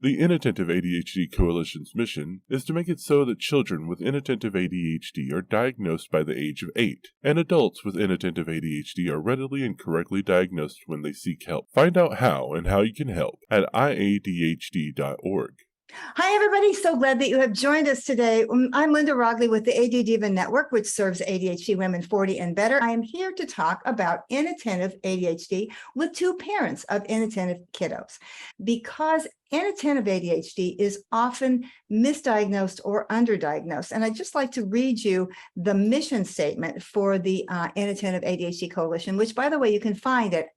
The Inattentive ADHD Coalition's mission is to make it so that children with inattentive ADHD are diagnosed by the age of 8, and adults with inattentive ADHD are readily and correctly diagnosed when they seek help. Find out how and how you can help at iadhd.org. Hi, everybody. So glad that you have joined us today. I'm Linda Rogley with the AD Diva Network, which serves ADHD women 40 and better. I am here to talk about inattentive ADHD with two parents of inattentive kiddos, because inattentive ADHD is often misdiagnosed or underdiagnosed. And I'd just like to read you the mission statement for the Inattentive ADHD Coalition, which, by the way, you can find at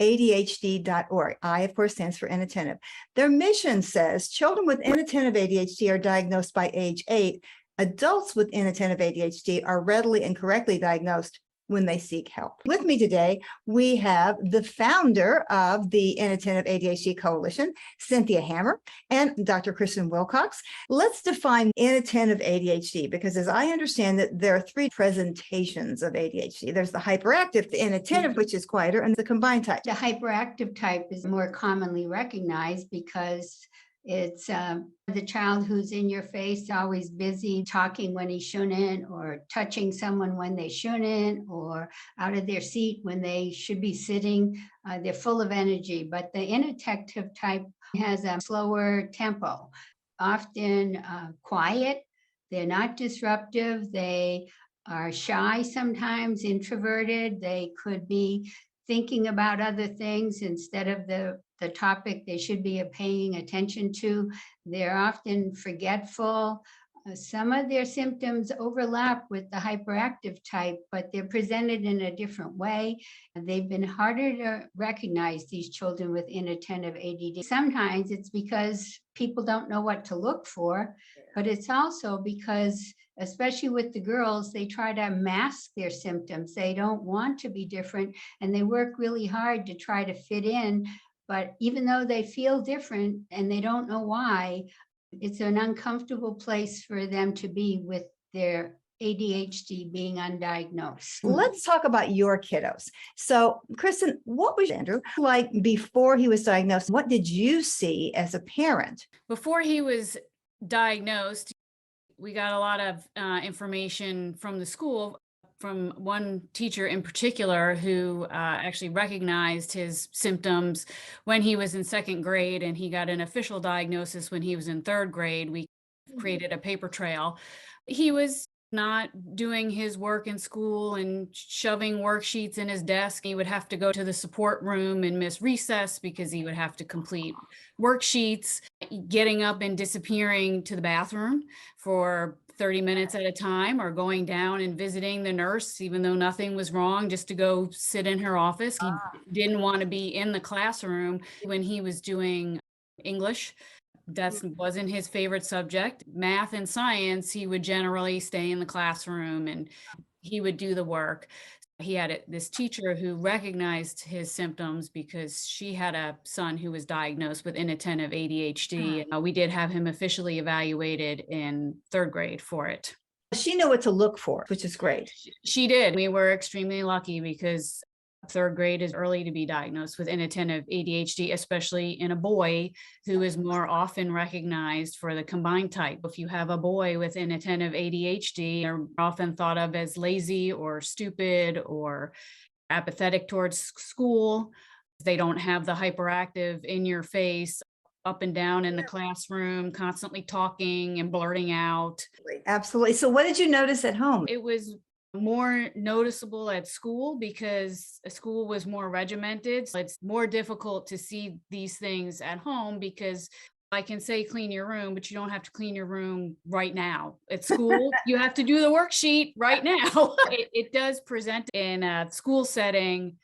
ADHD.org. I, of course, stands for inattentive. Their mission says children with inattentive ADHD are diagnosed by age 8. Adults with inattentive ADHD are readily and correctly diagnosed when they seek help. With me today, we have the founder of the Inattentive ADHD Coalition, Cynthia Hammer, and Dr. Kristen Wilcox. Let's define inattentive ADHD, because as I understand it, there are three presentations of ADHD. There's the hyperactive, the inattentive, which is quieter, and the combined type. The hyperactive type is more commonly recognized because it's the child who's in your face, always busy, talking when he shouldn't, or touching someone when they shouldn't, or out of their seat when they should be sitting. They're full of energy. But the inattentive type has a slower tempo, often quiet. They're not disruptive. They are shy sometimes, introverted. They could be thinking about other things instead of the topic they should be paying attention to. They're often forgetful. Some of their symptoms overlap with the hyperactive type, but they're presented in a different way. They've been harder to recognize, these children with inattentive ADD. Sometimes it's because people don't know what to look for, but it's also because, especially with the girls, they try to mask their symptoms. They don't want to be different, and they work really hard to try to fit in. But even though they feel different and they don't know why, it's an uncomfortable place for them to be with their ADHD being undiagnosed. Let's talk about your kiddos. So, Kristen, what was Andrew like before he was diagnosed? What did you see as a parent? Before he was diagnosed, we got a lot of information from the school, from one teacher in particular who actually recognized his symptoms when he was in 2nd grade, and he got an official diagnosis when he was in 3rd grade. We created a paper trail. He was not doing his work in school and shoving worksheets in his desk. He would have to go to the support room and miss recess because he would have to complete worksheets, getting up and disappearing to the bathroom for 30 minutes at a time, or going down and visiting the nurse, even though nothing was wrong, just to go sit in her office. He didn't want to be in the classroom. When he was doing English, that wasn't his favorite subject. Math and science, he would generally stay in the classroom and he would do the work. He had this teacher who recognized his symptoms because she had a son who was diagnosed with inattentive ADHD. We did have him officially evaluated in 3rd grade for it. She knew what to look for, which is great. She did. We were extremely lucky because 3rd grade is early to be diagnosed with inattentive ADHD, especially in a boy who is more often recognized for the combined type. If you have a boy with inattentive ADHD, they're often thought of as lazy or stupid or apathetic towards school. They don't have the hyperactive in your face, up and down in the classroom, constantly talking and blurting out. Absolutely. So what did you notice at home? It was more noticeable at school because school was more regimented. So it's more difficult to see these things at home because I can say clean your room, but you don't have to clean your room right now. At school, you have to do the worksheet right now. It does present in a school setting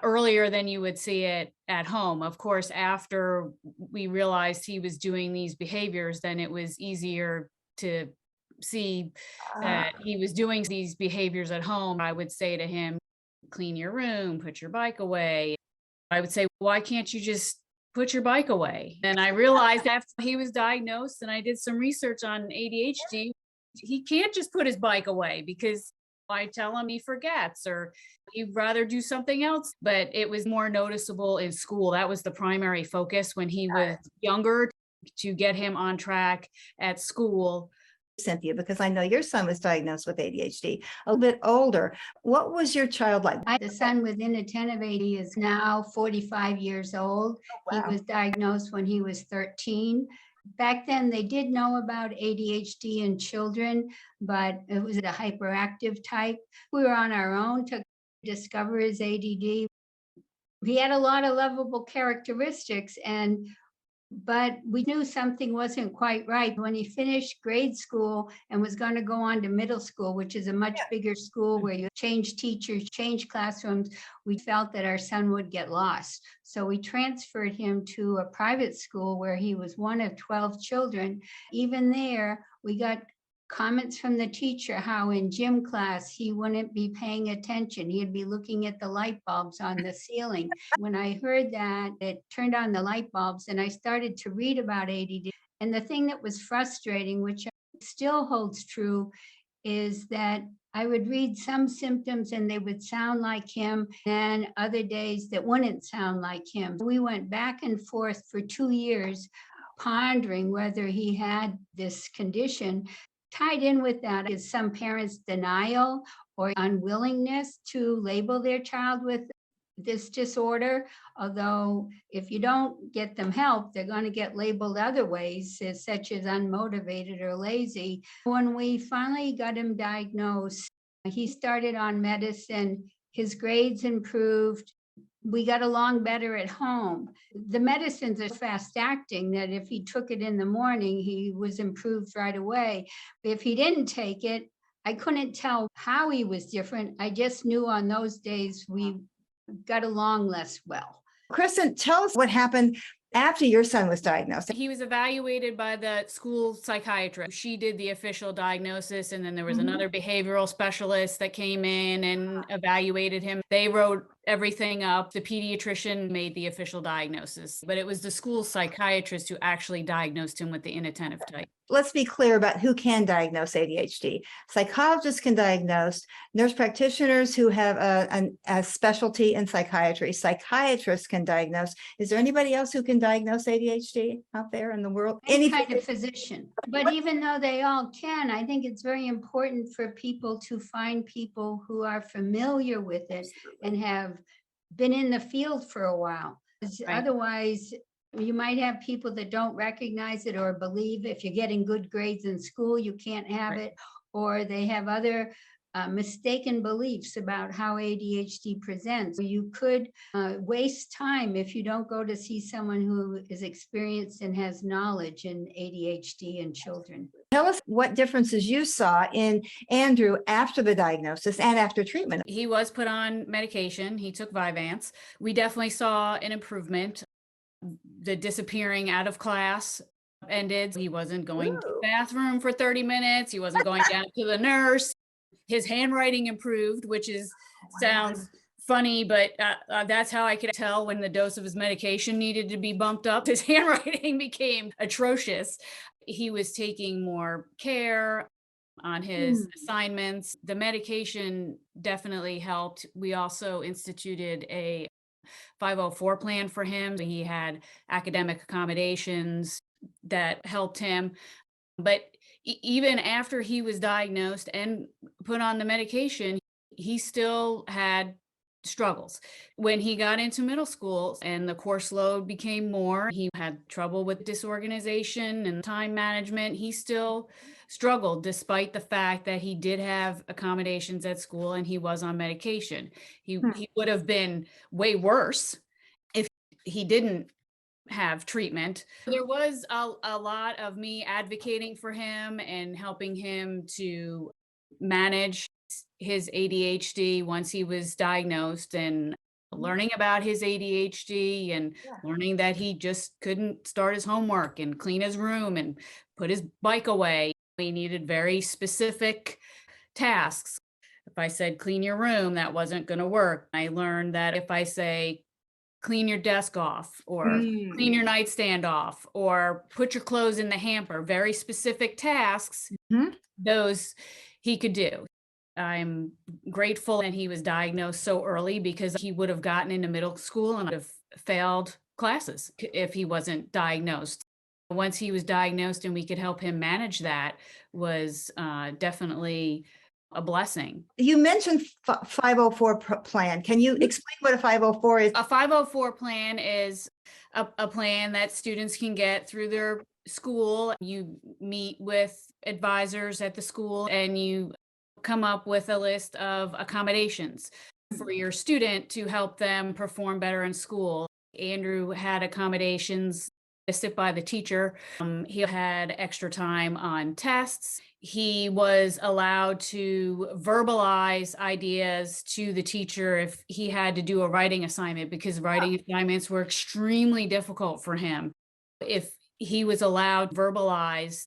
earlier than you would see it at home. Of course, after we realized he was doing these behaviors, then it was easier to see that he was doing these behaviors at home. I would say to him, clean your room, put your bike away. I would say, why can't you just put your bike away? And I realized after he was diagnosed and I did some research on ADHD, he can't just put his bike away because I tell him he forgets or he'd rather do something else. But it was more noticeable in school. That was the primary focus when he was younger. to get him on track at school. Cynthia, because I know your son was diagnosed with ADHD, a little bit older. What was your child like? The son with inattentive ADHD is now 45 years old. He was diagnosed when he was 13. Back then, they did know about ADHD in children, but it was a hyperactive type. We were on our own to discover his ADD. He had a lot of lovable characteristics, but we knew something wasn't quite right. When he finished grade school and was going to go on to middle school, which is a much bigger school where you change teachers, change classrooms, we felt that our son would get lost. So we transferred him to a private school where he was one of 12 children. Even there, we got comments from the teacher how in gym class he wouldn't be paying attention. He'd be looking at the light bulbs on the ceiling. When I heard that, it turned on the light bulbs and I started to read about ADD. And the thing that was frustrating, which still holds true, is that I would read some symptoms and they would sound like him, and other days that wouldn't sound like him. We went back and forth for 2 years pondering whether he had this condition. Tied in with that is some parents' denial or unwillingness to label their child with this disorder. Although if you don't get them help, they're going to get labeled other ways, such as unmotivated or lazy. When we finally got him diagnosed, he started on medicine. His grades improved. We got along better at home. The medicines are fast acting, that if he took it in the morning, he was improved right away. If he didn't take it, I couldn't tell how he was different. I just knew on those days we got along less well. Kristen, tell us what happened after your son was diagnosed. He was evaluated by the school psychiatrist. She did the official diagnosis, and then there was another behavioral specialist that came in and evaluated him. They wrote everything up. The pediatrician made the official diagnosis, but it was the school psychiatrist who actually diagnosed him with the inattentive type. Let's be clear about who can diagnose ADHD. Psychologists can diagnose, nurse practitioners who have a specialty in psychiatry. Psychiatrists can diagnose. Is there anybody else who can diagnose ADHD out there in the world? Any kind of physician. But even though they all can, I think it's very important for people to find people who are familiar with it and have been in the field for a while. Right. Otherwise, you might have people that don't recognize it or believe if you're getting good grades in school, you can't have it, or they have other mistaken beliefs about how ADHD presents. You could waste time if you don't go to see someone who is experienced and has knowledge in ADHD in children. Tell us what differences you saw in Andrew after the diagnosis and after treatment. He was put on medication. He took Vyvanse. We definitely saw an improvement. The disappearing out of class ended. He wasn't going to the bathroom for 30 minutes. He wasn't going down to the nurse. His handwriting improved, which sounds funny, but that's how I could tell when the dose of his medication needed to be bumped up. His handwriting became atrocious. He was taking more care on his assignments. The medication definitely helped. We also instituted a 504 plan for him. He had academic accommodations that helped him. But even after he was diagnosed and put on the medication, he still had struggles. When he got into middle school and the course load became more, he had trouble with disorganization and time management. He still struggled despite the fact that he did have accommodations at school and he was on medication. He would have been way worse if he didn't have treatment. There was a lot of me advocating for him and helping him to manage his ADHD once he was diagnosed, and learning about his ADHD and learning that he just couldn't start his homework and clean his room and put his bike away. He needed very specific tasks. If I said, clean your room, that wasn't going to work. I learned that if I say, clean your desk off, or clean your nightstand off, or put your clothes in the hamper, very specific tasks, those he could do. I'm grateful that he was diagnosed so early, because he would have gotten into middle school and would have failed classes if he wasn't diagnosed. once he was diagnosed and we could help him manage that was definitely a blessing. You mentioned 504 plan. Can you explain what a 504 is? A 504 plan is a plan that students can get through their school. You meet with advisors at the school and you come up with a list of accommodations for your student to help them perform better in school. Andrew had accommodations listed by the teacher. He had extra time on tests. He was allowed to verbalize ideas to the teacher if he had to do a writing assignment, because writing assignments were extremely difficult for him. If he was allowed to verbalize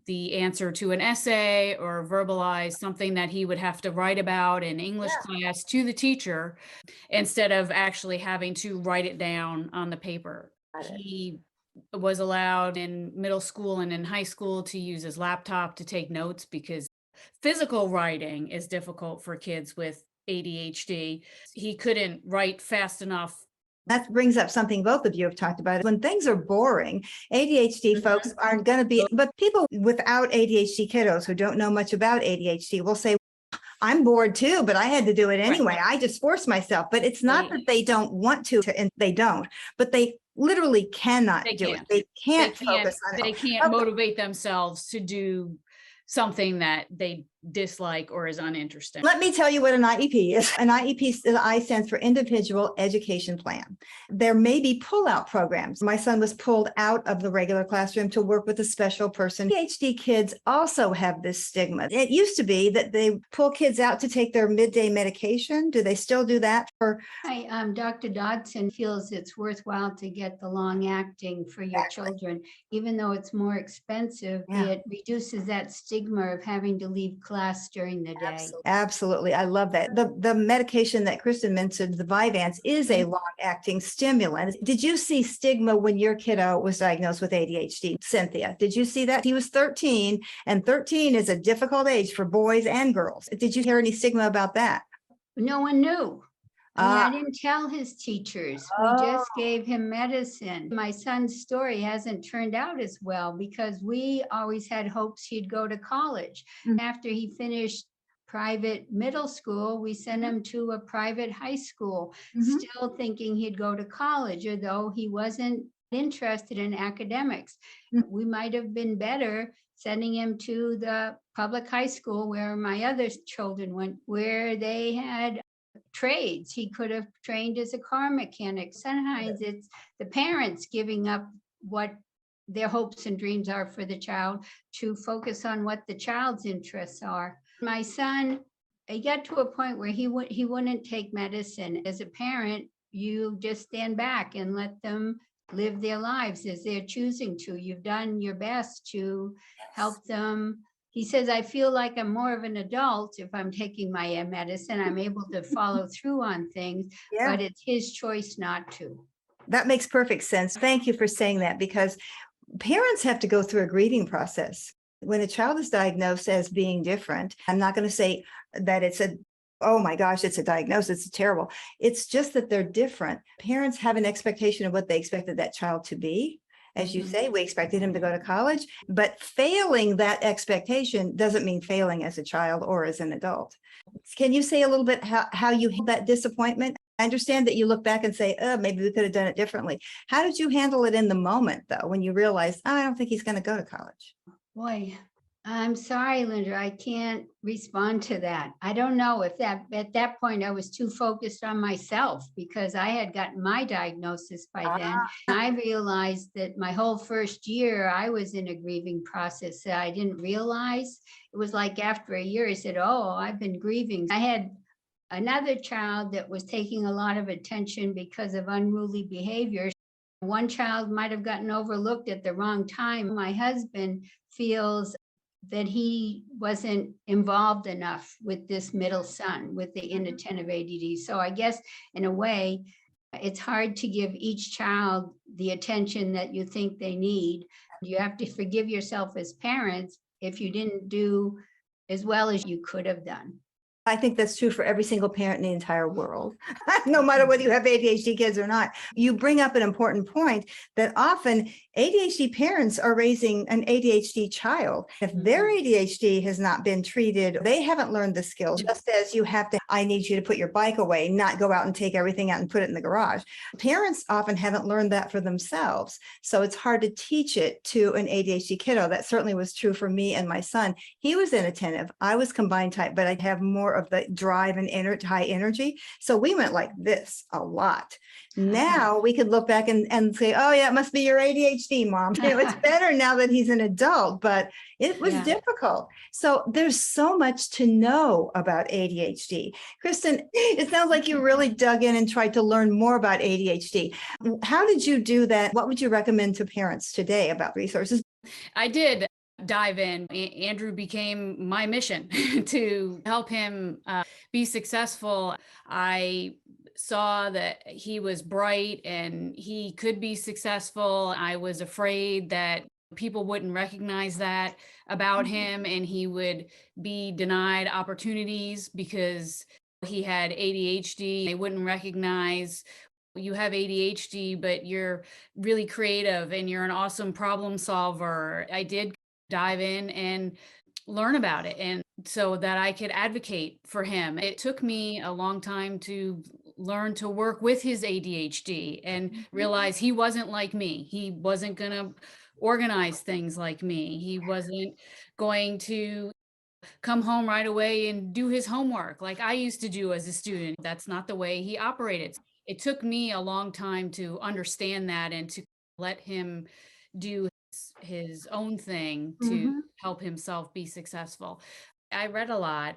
the answer to an essay or verbalize something that he would have to write about in English class to the teacher, instead of actually having to write it down on the paper. He was allowed in middle school and in high school to use his laptop to take notes, because physical writing is difficult for kids with ADHD. He couldn't write fast enough. That brings up something both of you have talked about. When things are boring, ADHD folks aren't going to be, but people without ADHD kiddos who don't know much about ADHD will say, I'm bored too, but I had to do it anyway. I just forced myself. But it's not that they don't want to, and they don't, but they literally cannot do it. They can't focus on it. They can't motivate themselves to do something that they dislike or is uninteresting. Let me tell you what an IEP is. An IEP, the I stands for Individual Education Plan. There may be pull-out programs. My son was pulled out of the regular classroom to work with a special person. ADHD kids also have this stigma. It used to be that they pull kids out to take their midday medication. Do they still do that? Hi, Dr. Dodson feels it's worthwhile to get the long-acting for your children, even though it's more expensive. It reduces that stigma of having to leave class during the day. Absolutely. I love that. The medication that Kristen mentioned, the Vyvanse, is a long-acting stimulant. Did you see stigma when your kiddo was diagnosed with ADHD? Cynthia, did you see that? He was 13, and 13 is a difficult age for boys and girls. Did you hear any stigma about that? No one knew. I didn't tell his teachers. We just gave him medicine. My son's story hasn't turned out as well because we always had hopes he'd go to college. After he finished private middle school, we sent him to a private high school, still thinking he'd go to college, although he wasn't interested in academics. We might have been better sending him to the public high school where my other children went, where they had trades. He could have trained as a car mechanic. Sometimes it's the parents giving up what their hopes and dreams are for the child to focus on what the child's interests are. My son, he got to a point where he wouldn't take medicine. As a parent, you just stand back and let them live their lives as they're choosing to. You've done your best to help them. He says, I feel like I'm more of an adult if I'm taking my medicine. I'm able to follow through on things, but it's his choice not to. That makes perfect sense. Thank you for saying that, because parents have to go through a grieving process. When a child is diagnosed as being different, I'm not going to say that it's oh my gosh, it's a diagnosis, it's terrible. It's just that they're different. Parents have an expectation of what they expected that child to be. As you say, we expected him to go to college, but failing that expectation doesn't mean failing as a child or as an adult. Can you say a little bit how you had that disappointment? I understand that you look back and say, oh, maybe we could have done it differently. How did you handle it in the moment, though, when you realized, oh, I don't think he's going to go to college? Boy, I'm sorry, Linda, I can't respond to that. I don't know if at that point I was too focused on myself because I had gotten my diagnosis by then. I realized that my whole first year I was in a grieving process that I didn't realize. It was like after a year, I said, oh, I've been grieving. I had another child that was taking a lot of attention because of unruly behavior. One child might have gotten overlooked at the wrong time. My husband feels that he wasn't involved enough with this middle son with the inattentive ADD. So I guess in a way, it's hard to give each child the attention that you think they need. You have to forgive yourself as parents if you didn't do as well as you could have done. I think that's true for every single parent in the entire world, no matter whether you have ADHD kids or not. You bring up an important point that often ADHD parents are raising an ADHD child. If their ADHD has not been treated, they haven't learned the skills. Just as you have to, I need you to put your bike away, not go out and take everything out and put it in the garage. Parents often haven't learned that for themselves. So it's hard to teach it to an ADHD kiddo. That certainly was true for me and my son. He was inattentive. I was combined type, but I'd have more of the drive and high energy. So we went like this a lot. Now we could look back and say, oh yeah, it must be your ADHD, mom. It's better now that he's an adult, but it was difficult. So there's so much to know about ADHD. Kristen, it sounds like you really dug in and tried to learn more about ADHD. How did you do that? What would you recommend to parents today about resources? I did dive in. Andrew became my mission to help him be successful. I saw that he was bright and he could be successful. I was afraid that people wouldn't recognize that about him and he would be denied opportunities because he had ADHD. They wouldn't recognize you have ADHD, but you're really creative and you're an awesome problem solver. I did dive in and learn about it, and so that I could advocate for him. It took me a long time to learn to work with his ADHD and realize he wasn't like me. He wasn't going to organize things like me. He wasn't going to come home right away and do his homework like I used to do as a student. That's not the way he operated. It took me a long time to understand that and to let him do his own thing to help himself be successful. I read a lot.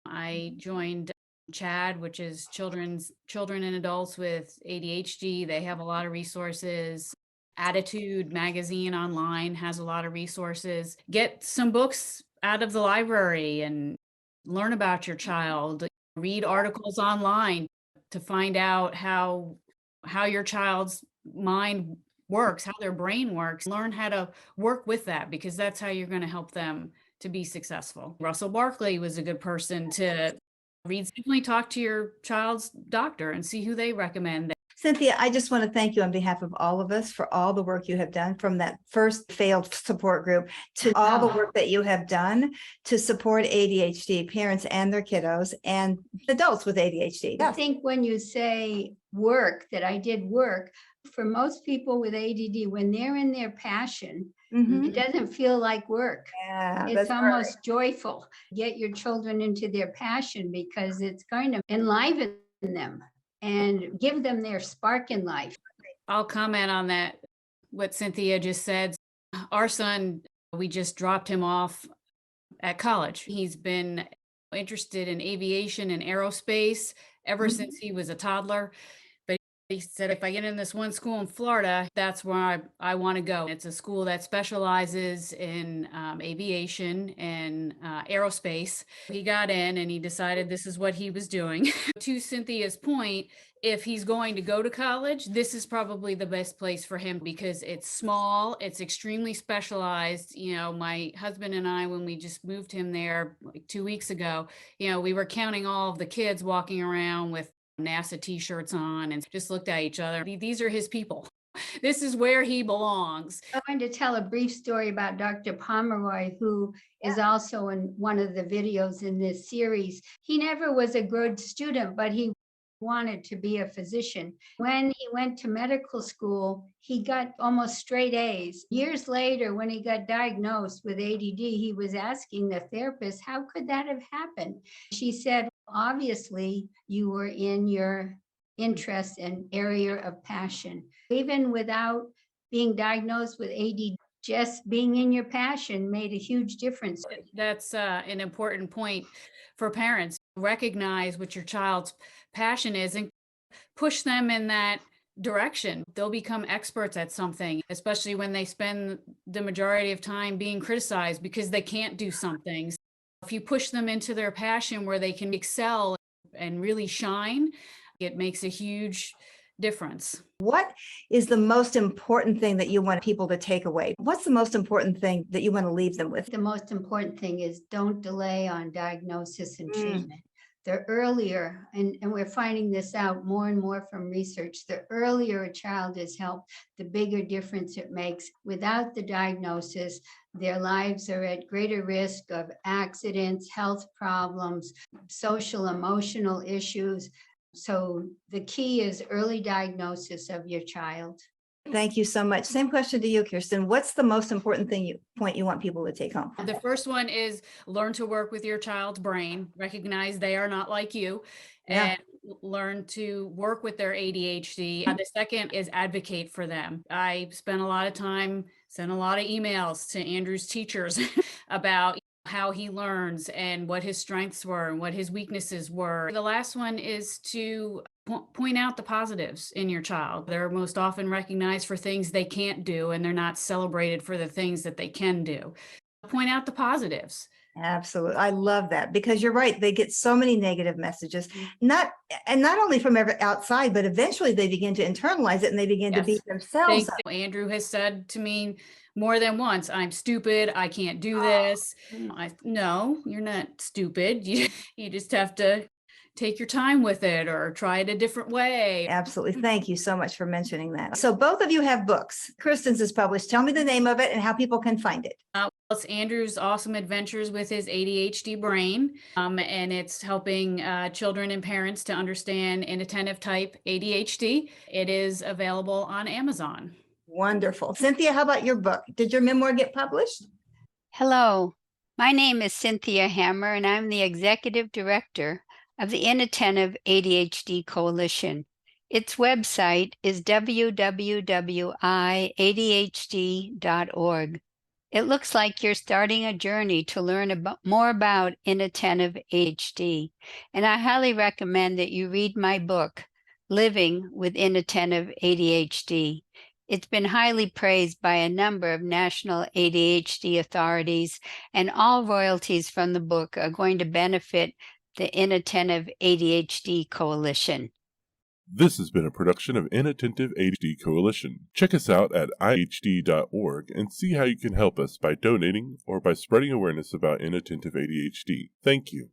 I joined CHAD, which is children and adults with ADHD. They have a lot of resources. Attitude magazine online has a lot of resources. Get some books out of the library and learn about your child. Read articles online to find out how your child's mind works, how their brain works. Learn how to work with that, because that's how you're going to help them to be successful. Russell Barkley was a good person to read. Definitely talk to your child's doctor and see who they recommend. Cynthia, I just want to thank you on behalf of all of us for all the work you have done, from that first failed support group to all the work that you have done to support ADHD parents and their kiddos and adults with ADHD. I think when you say work, that I did work, for most people with ADD, when they're in their passion, it doesn't feel like work. Yeah, it's almost joyful. Get your children into their passion because it's going to enliven them and give them their spark in life. I'll comment on that, what Cynthia just said. Our son, we just dropped him off at college. He's been interested in aviation and aerospace ever since he was a toddler. But he said, if I get in this one school in Florida, that's where I want to go. It's a school that specializes in aviation and aerospace. He got in and he decided this is what he was doing. To Cynthia's point, if he's going to go to college, this is probably the best place for him because it's small, it's extremely specialized. You know, my husband and I, when we just moved him there like 2 weeks ago, you know, we were counting all of the kids walking around with NASA t-shirts on and just looked at each other. These are his people. This is where he belongs. I'm going to tell a brief story about Dr. Pomeroy, who is also in one of the videos in this series. He never was a good student, but he wanted to be a physician. When he went to medical school, he got almost straight A's. Years later, when he got diagnosed with ADD, he was asking the therapist, how could that have happened? She said, obviously, you were in your interest and area of passion. Even without being diagnosed with ADD, just being in your passion made a huge difference. That's an important point for parents. Recognize what your child's passion is and push them in that direction. They'll become experts at something, especially when they spend the majority of time being criticized because they can't do something. If you push them into their passion where they can excel and really shine, it makes a huge difference. What is the most important thing that you want people to take away? What's the most important thing that you want to leave them with? The most important thing is don't delay on diagnosis and treatment. the earlier, and we're finding this out more and more from research, the earlier a child is helped, the bigger difference it makes. Without the diagnosis, their lives are at greater risk of accidents, health problems, social, emotional issues. So the key is early diagnosis of your child. Thank you so much. Same question to you, Kirsten. What's the most important point you want people to take home? The first one is learn to work with your child's brain, recognize they are not like you, Yeah. and learn to work with their ADHD. The second is advocate for them. I spent a lot of time, sent a lot of emails to Andrew's teachers about how he learns and what his strengths were and what his weaknesses were. The last one is to point out the positives in your child. They're most often recognized for things they can't do, and they're not celebrated for the things that they can do. Point out the positives. Absolutely. I love that, because you're right. They get so many negative messages, not only from outside, but eventually they begin to internalize it and they begin to Yes. beat themselves up. Andrew has said to me more than once, I'm stupid. I can't do this. No, you're not stupid. You just have to take your time with it or try it a different way. Absolutely. Thank you so much for mentioning that. So both of you have books. Kristen's is published. Tell me the name of it and how people can find it. It's Andrew's Awesome Adventures with His ADHD Brain, and it's helping children and parents to understand inattentive type ADHD. It is available on Amazon. Wonderful. Cynthia, how about your book? Did your memoir get published? Hello, my name is Cynthia Hammer, and I'm the Executive Director of the Inattentive ADHD Coalition. Its website is www.iadhd.org. It looks like you're starting a journey to learn more about inattentive ADHD, and I highly recommend that you read my book, Living with Inattentive ADHD. It's been highly praised by a number of national ADHD authorities, and all royalties from the book are going to benefit the Inattentive ADHD Coalition. This has been a production of Inattentive ADHD Coalition. Check us out at ihd.org and see how you can help us by donating or by spreading awareness about inattentive ADHD. Thank you.